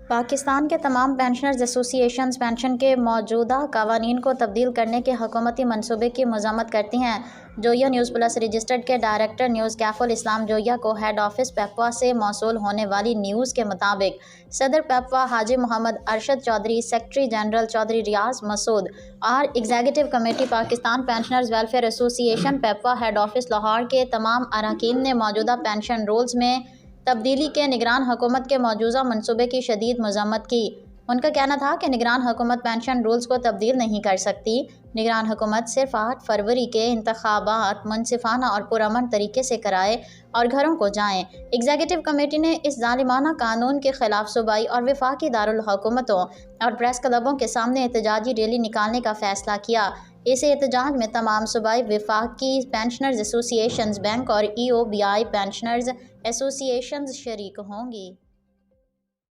पाकिस्तान के तमाम pensioners associations pension के मौजूदा कवानीन को तब्दील करने के हुकूमती मनसूबे की मज़म्मत करती हैं। जोया न्यूज़ प्लस रजिस्टर्ड के डायरेक्टर न्यूज़ कैफुल इस्लाम जोया को हेड ऑफिस पेपवा से मौसूल होने वाली न्यूज़ के मुताबिक सदर पेपवा हाजी मोहम्मद अरशद चौधरी, सेक्रेटरी जनरल चौधरी रियाज मसूद और executive committee Pakistan pensioners welfare association पेपवा हेड ऑफिस लाहौर के तमाम अरकान ने मौजूदा पेंशन रूल्स में तब्दीली के निगरान हुकूमत के मौजूदा मनसूबे की शदीद मज़म्मत की। उनका कहना था कि निगरान हुकूमत पेंशन रूल्स को तब्दील नहीं कर सकती। निगरान हुकूमत सिर्फ 8 फरवरी के इंतखाबात मुनसिफाना और पुरअमन तरीके से कराए और घरों को जाएं। एग्जीक्यूटिव कमेटी ने इस जालिमाना कानून के खिलाफ सूबाई और वफाकी दारुल हुकूमतों और प्रेस क्लबों के सामने एहतजाजी रैली निकालने का फैसला किया। इस एहतजाज में तमाम सूबाई वफाकी पेंशनर्स एसोसिएशंस बैंक और EOBI पेंशनर्स एसोसिएशंस शरीक होंगी।